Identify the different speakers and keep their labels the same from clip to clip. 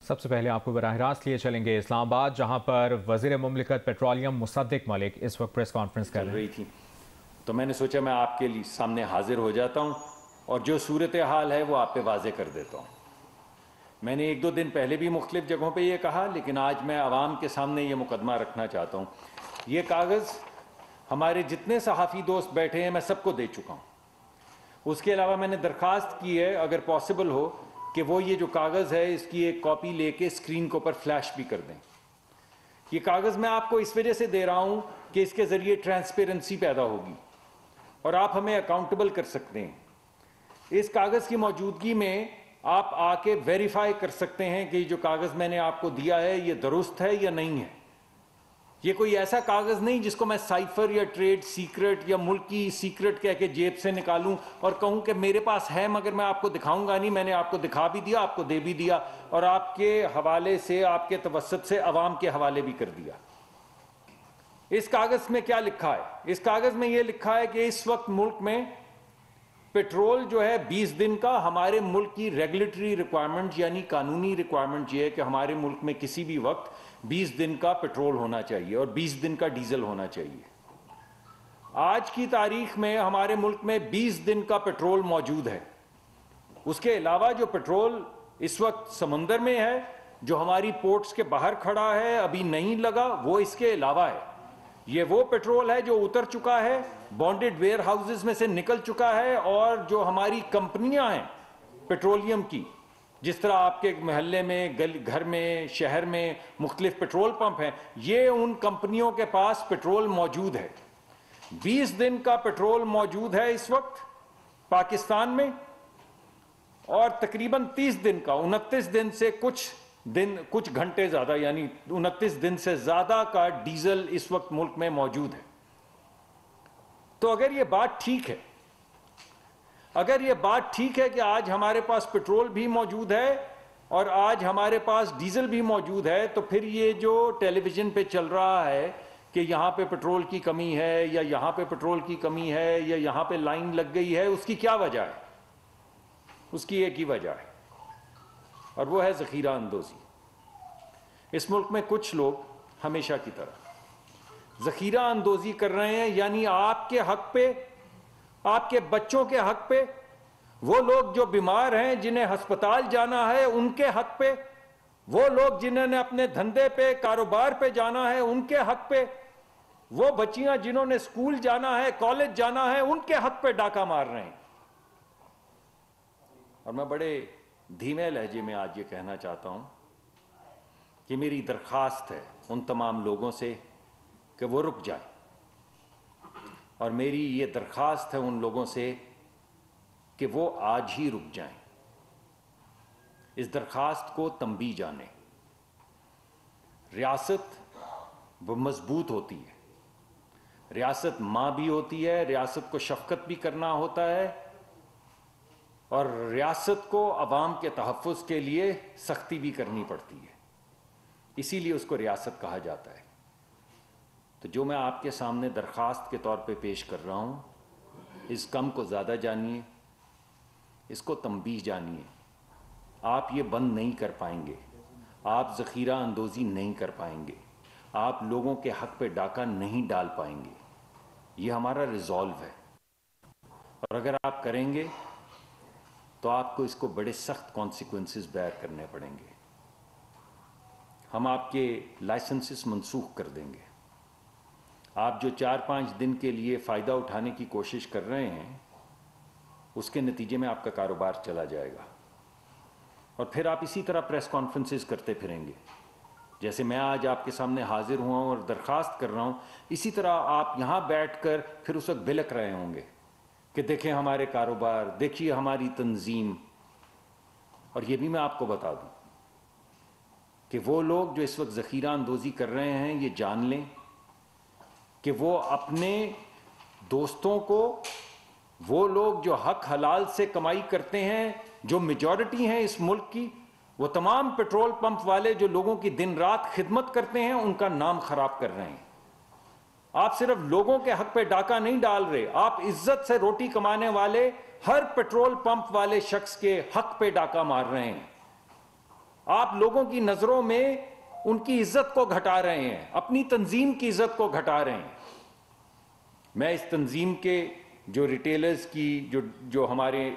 Speaker 1: سب سے پہلے آپ کو براہ راست لیے چلیں گے اسلام آباد، جہاں پر وزیر مملکت پیٹرولیم مصدق ملک اس وقت پریس کانفرنس کر رہی
Speaker 2: تھی، تو میں نے سوچا میں آپ کے سامنے حاضر ہو جاتا ہوں اور جو صورتحال ہے وہ آپ پہ واضح کر دیتا ہوں۔ میں نے 1-2 دن پہلے بھی مختلف جگہوں پہ یہ کہا، لیکن آج میں عوام کے سامنے یہ مقدمہ رکھنا چاہتا ہوں۔ یہ کاغذ ہمارے جتنے صحافی دوست بیٹھے ہیں میں سب کو دے چکا ہوں۔ اس کے علاوہ میں نے درخواست کی ہے اگر پاسبل ہو کہ وہ یہ جو کاغذ ہے اس کی ایک کاپی لے کے اسکرین کے اوپر فلیش بھی کر دیں۔ یہ کاغذ میں آپ کو اس وجہ سے دے رہا ہوں کہ اس کے ذریعے ٹرانسپیرنسی پیدا ہوگی اور آپ ہمیں اکاؤنٹیبل کر سکتے ہیں۔ اس کاغذ کی موجودگی میں آپ آ کے ویریفائی کر سکتے ہیں کہ یہ جو کاغذ میں نے آپ کو دیا ہے یہ درست ہے یا نہیں ہے۔ یہ کوئی ایسا کاغذ نہیں جس کو میں سائفر یا ٹریڈ سیکرٹ یا ملکی سیکرٹ کہہ کے جیب سے نکالوں اور کہوں کہ میرے پاس ہے مگر میں آپ کو دکھاؤں گا نہیں۔ میں نے آپ کو دکھا بھی دیا، آپ کو دے بھی دیا اور آپ کے حوالے سے، آپ کے توسط سے عوام کے حوالے بھی کر دیا۔ اس کاغذ میں کیا لکھا ہے؟ اس کاغذ میں یہ لکھا ہے کہ اس وقت ملک میں پیٹرول جو ہے 20 دن کا، ہمارے ملک کی ریگولیٹری ریکوائرمنٹ یعنی قانونی ریکوائرمنٹ یہ ہے کہ ہمارے ملک میں کسی بھی وقت 20 دن کا پیٹرول ہونا چاہیے اور 20 دن کا ڈیزل ہونا چاہیے۔ آج کی تاریخ میں ہمارے ملک میں 20 دن کا پیٹرول موجود ہے۔ اس کے علاوہ جو پیٹرول اس وقت سمندر میں ہے، جو ہماری پورٹس کے باہر کھڑا ہے، ابھی نہیں لگا، وہ اس کے علاوہ ہے۔ یہ وہ پیٹرول ہے جو اتر چکا ہے، بانڈڈ ویئر ہاؤسز میں سے نکل چکا ہے، اور جو ہماری کمپنیاں ہیں پیٹرولیم کی، جس طرح آپ کے محلے میں، گھر میں، شہر میں مختلف پیٹرول پمپ ہیں، یہ ان کمپنیوں کے پاس پیٹرول موجود ہے۔ 20 دن کا پیٹرول موجود ہے اس وقت پاکستان میں، اور تقریباً 30 دن کا، 29 دن سے کچھ گھنٹے زیادہ، یعنی 29 دن سے زیادہ کا ڈیزل اس وقت ملک میں موجود ہے۔ تو اگر یہ بات ٹھیک ہے، اگر یہ بات ٹھیک ہے کہ آج ہمارے پاس پیٹرول بھی موجود ہے اور آج ہمارے پاس ڈیزل بھی موجود ہے، تو پھر یہ جو ٹیلی ویژن پہ چل رہا ہے کہ یہاں پہ پیٹرول کی کمی ہے یا یہاں پہ پیٹرول کی کمی ہے یا یہاں پہ لائن لگ گئی ہے، اس کی کیا وجہ ہے؟ اس کی ایک ہی وجہ ہے اور وہ ہے ذخیرہ اندوزی۔ اس ملک میں کچھ لوگ ہمیشہ کی طرح ذخیرہ اندوزی کر رہے ہیں، یعنی آپ کے حق پہ، آپ کے بچوں کے حق پہ، وہ لوگ جو بیمار ہیں جنہیں ہسپتال جانا ہے ان کے حق پہ، وہ لوگ جنہوں نے اپنے دھندے پہ، کاروبار پہ جانا ہے ان کے حق پہ، وہ بچیاں جنہوں نے اسکول جانا ہے، کالج جانا ہے، ان کے حق پہ ڈاکہ مار رہے ہیں۔ اور میں بڑے دھیمے لہجے میں آج یہ کہنا چاہتا ہوں کہ میری درخواست ہے ان تمام لوگوں سے کہ وہ رک جائیں، اور میری یہ درخواست ہے ان لوگوں سے کہ وہ آج ہی رک جائیں۔ اس درخواست کو تنبیہ جانیں۔ ریاست وہ مضبوط ہوتی ہے، ریاست ماں بھی ہوتی ہے، ریاست کو شفقت بھی کرنا ہوتا ہے، اور ریاست کو عوام کے تحفظ کے لیے سختی بھی کرنی پڑتی ہے، اسی لیے اس کو ریاست کہا جاتا ہے۔ تو جو میں آپ کے سامنے درخواست کے طور پہ پیش کر رہا ہوں، اس کم کو زیادہ جانیے، اس کو تنبیہ جانیے۔ آپ یہ بند نہیں کر پائیں گے، آپ ذخیرہ اندوزی نہیں کر پائیں گے، آپ لوگوں کے حق پہ ڈاکہ نہیں ڈال پائیں گے۔ یہ ہمارا ریزالو ہے، اور اگر آپ کریں گے تو آپ کو اس کو بڑے سخت کانسیکوینسز بیئر کرنے پڑیں گے۔ ہم آپ کے لائسنسز منسوخ کر دیں گے۔ آپ جو 4-5 دن کے لیے فائدہ اٹھانے کی کوشش کر رہے ہیں، اس کے نتیجے میں آپ کا کاروبار چلا جائے گا، اور پھر آپ اسی طرح پریس کانفرنسز کرتے پھریں گے۔ جیسے میں آج آپ کے سامنے حاضر ہوا ہوں اور درخواست کر رہا ہوں، اسی طرح آپ یہاں بیٹھ کر پھر اس وقت بلک رہے ہوں گے کہ دیکھیں ہمارے کاروبار، دیکھیے ہماری تنظیم۔ اور یہ بھی میں آپ کو بتا دوں کہ وہ لوگ جو اس وقت ذخیرہ اندوزی کر رہے ہیں، یہ جان لیں کہ وہ اپنے دوستوں کو، وہ لوگ جو حق حلال سے کمائی کرتے ہیں، جو میجورٹی ہیں اس ملک کی، وہ تمام پیٹرول پمپ والے جو لوگوں کی دن رات خدمت کرتے ہیں، ان کا نام خراب کر رہے ہیں۔ آپ صرف لوگوں کے حق پہ ڈاکہ نہیں ڈال رہے، آپ عزت سے روٹی کمانے والے ہر پیٹرول پمپ والے شخص کے حق پہ ڈاکہ مار رہے ہیں۔ آپ لوگوں کی نظروں میں ان کی عزت کو گھٹا رہے ہیں, اپنی تنظیم کی عزت کو گھٹا رہے ہیں. میں اس تنظیم کے جو ریٹیلرز کی جو ہمارے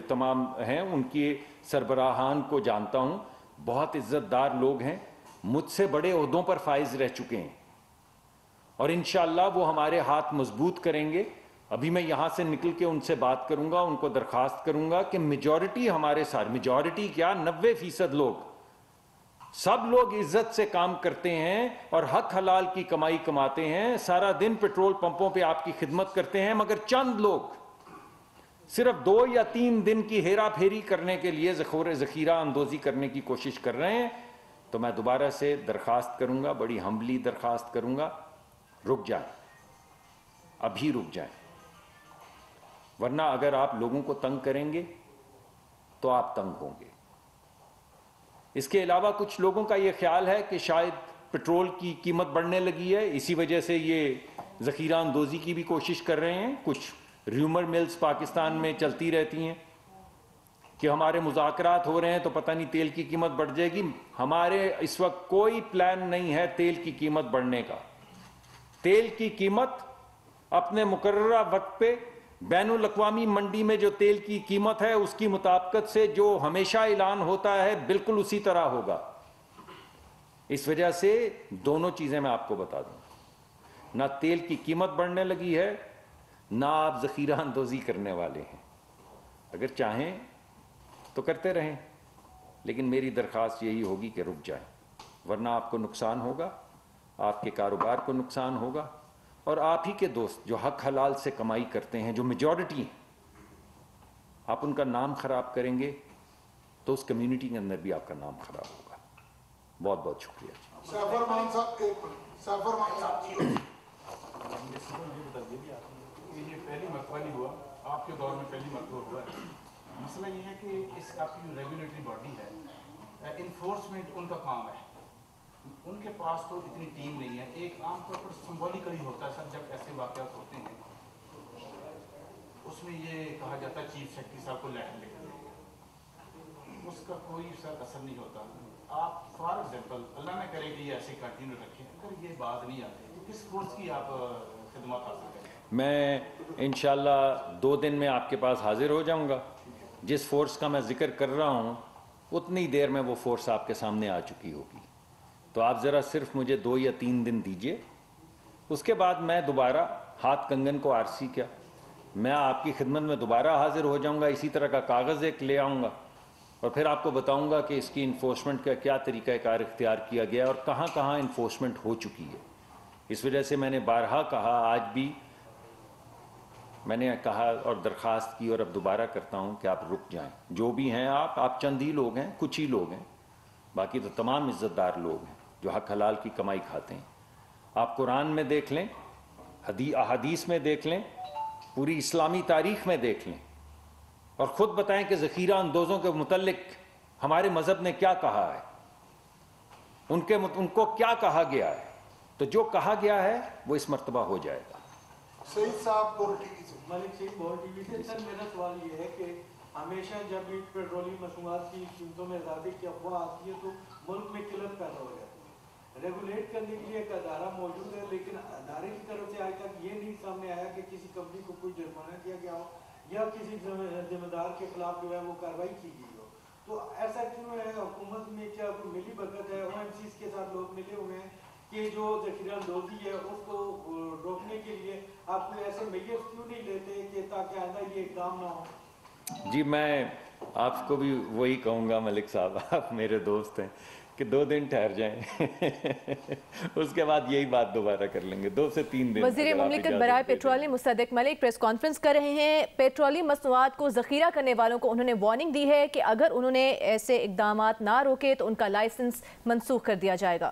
Speaker 2: تمام ہیں ان کی سربراہان کو جانتا ہوں, بہت عزت دار لوگ ہیں, مجھ سے بڑے عہدوں پر فائز رہ چکے ہیں, اور انشاءاللہ وہ ہمارے ہاتھ مضبوط کریں گے. ابھی میں یہاں سے نکل کے ان سے بات کروں گا, ان کو درخواست کروں گا کہ میجورٹی ہمارے ساتھ, میجورٹی کیا 90% لوگ, سب لوگ عزت سے کام کرتے ہیں اور حق حلال کی کمائی کماتے ہیں, سارا دن پیٹرول پمپوں پہ آپ کی خدمت کرتے ہیں, مگر چند لوگ صرف 2 یا 3 دن کی ہیرا پھیری کرنے کے لیے ذخیرہ اندوزی کرنے کی کوشش کر رہے ہیں. تو میں دوبارہ سے درخواست کروں گا, بڑی ہمبلی درخواست کروں گا, رک جائیں, ابھی رک جائیں, ورنہ اگر آپ لوگوں کو تنگ کریں گے تو آپ تنگ ہوں گے. اس کے علاوہ کچھ لوگوں کا یہ خیال ہے کہ شاید پیٹرول کی قیمت بڑھنے لگی ہے, اسی وجہ سے یہ ذخیرہ اندوزی کی بھی کوشش کر رہے ہیں. کچھ ریومر ملز پاکستان میں چلتی رہتی ہیں کہ ہمارے مذاکرات ہو رہے ہیں تو پتہ نہیں تیل کی قیمت بڑھ جائے گی. ہمارے اس وقت کوئی پلان نہیں ہے تیل کی قیمت بڑھنے کا. تیل کی قیمت اپنے مقررہ وقت پہ بین الاقوامی منڈی میں جو تیل کی قیمت ہے اس کی مطابقت سے جو ہمیشہ اعلان ہوتا ہے بالکل اسی طرح ہوگا. اس وجہ سے دونوں چیزیں میں آپ کو بتا دوں, نہ تیل کی قیمت بڑھنے لگی ہے, نہ آپ ذخیرہ اندوزی کرنے والے ہیں. اگر چاہیں تو کرتے رہیں, لیکن میری درخواست یہی ہوگی کہ رک جائیں, ورنہ آپ کو نقصان ہوگا, آپ کے کاروبار کو نقصان ہوگا, اور آپ ہی کے دوست جو حق حلال سے کمائی کرتے ہیں, جو میجورٹی ہیں, آپ ان کا نام خراب کریں گے تو اس کمیونٹی کے اندر بھی آپ کا نام خراب ہوگا. بہت بہت شکریہ.
Speaker 3: یہ پہلی مرتبہ نہیں ہوا, آپ کے دور میں پہلی مرتبہ ہوا ہے. مسئلہ یہ ہے کہ اس آپ کی جو ریگولیٹری باڈی ہے, انفورسمنٹ ان کا کام ہے, ان کے پاس تو اتنی ٹیم نہیں ہے. ایک عام طور پر سمبولیکلی ہوتا ہے سر, جب ایسے واقعات ہوتے ہیں اس میں یہ کہا جاتا ہے چیف سیکرٹری صاحب کو لیٹر لکھ دیں, اس کا کوئی سر اثر نہیں ہوتا. آپ فار ایگزامپل اللہ نہ کرے کہ یہ ایسے کنٹینیو رکھیں, اگر یہ بات نہیں آتی تو کس فورس کی آپ خدمات حاصل کریں؟
Speaker 2: میں انشاءاللہ 2 دن میں آپ کے پاس حاضر ہو جاؤں گا. جس فورس کا میں ذکر کر رہا ہوں اتنی دیر میں وہ فورس آپ کے سامنے آ چکی ہوگی. تو آپ ذرا صرف مجھے 2 یا 3 دن دیجئے, اس کے بعد میں دوبارہ ہاتھ کنگن کو آرسی کیا, میں آپ کی خدمت میں دوبارہ حاضر ہو جاؤں گا. اسی طرح کا کاغذ ایک لے آؤں گا اور پھر آپ کو بتاؤں گا کہ اس کی انفورسمنٹ کا کیا طریقہ کار اختیار کیا گیا اور کہاں کہاں انفورسمنٹ ہو چکی ہے. اس وجہ سے میں نے بارہا کہا, آج بھی میں نے کہا اور درخواست کی اور اب دوبارہ کرتا ہوں کہ آپ رک جائیں. جو بھی ہیں آپ چند ہی لوگ ہیں, کچھ ہی لوگ ہیں, باقی تو تمام عزت دار لوگ ہیں جو حق حلال کی کمائی کھاتے ہیں. آپ قرآن میں دیکھ لیں, احادیث میں دیکھ لیں, پوری اسلامی تاریخ میں دیکھ لیں, اور خود بتائیں کہ ذخیرہ اندوزوں کے متعلق ہمارے مذہب نے کیا کہا ہے, ان کو کیا کہا گیا ہے. تو جو کہا گیا ہے وہ اس مرتبہ ہو جائے گا.
Speaker 4: سعید صاحب گور ٹی وی سے.
Speaker 5: ملک سعید گور ٹی وی سے. سر میرا سوال یہ ہے کہ ہمیشہ جب بھی پیٹرولیم مصنوعات کی قیمتوں میں اضافے کی افواہ آتی ہے تو ملک میں قلت پیدا ہو جاتی ہے. ریگولیٹ کرنے کے لیے ایک ادارہ موجود ہے, لیکن ادارے کی طرف سے آج تک یہ نہیں سامنے آیا کہ کسی کمپنی کو کوئی جرمانہ کیا گیا ہو یا کسی ذمہ دار کے خلاف جو ہے وہ کارروائی کی گئی ہو. تو ایسا کیوں ہے؟ حکومت میں کیا کوئی ملی بھگت ہے؟ OMCs کے ساتھ لوگ ملے ہوئے ہیں کہ جو ذخیرہ اندوزی ہے اس کو روکنے کے لیے آپ کوئی ایسے میجرز کیوں نہیں لیتے کہ تاکہ آئندہ یہ اقدام نہ ہو؟
Speaker 2: جی میں آپ کو بھی وہی کہوں گا ملک صاحب, آپ میرے دوست ہیں, کہ 2 دن ٹھہر جائیں اس کے بعد یہی بات دوبارہ کر لیں گے. 2 سے 3 دن.
Speaker 6: وزیر مملکت برائے پیٹرولیم مصدق ملک پریس کانفرنس کر رہے ہیں. پیٹرولیم مصنوعات کو ذخیرہ کرنے والوں کو انہوں نے وارننگ دی ہے کہ اگر انہوں نے ایسے اقدامات نہ روکے تو ان کا لائسنس منسوخ کر دیا جائے گا.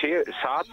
Speaker 7: 6-7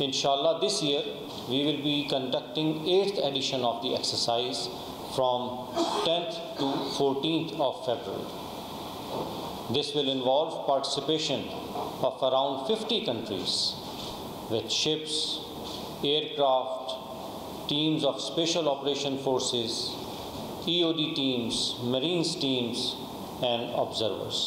Speaker 8: Inshallah, this year we will be conducting 8th edition of the exercise from 10th to 14th of February. This will involve participation of around 50 countries with ships, aircraft, teams of special operation forces, EOD teams, Marines teams and observers.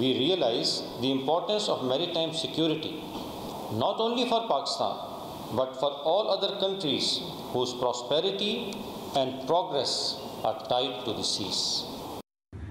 Speaker 8: We realize the importance of maritime security not only for Pakistan but for all other countries whose prosperity and progress are tied to the seas.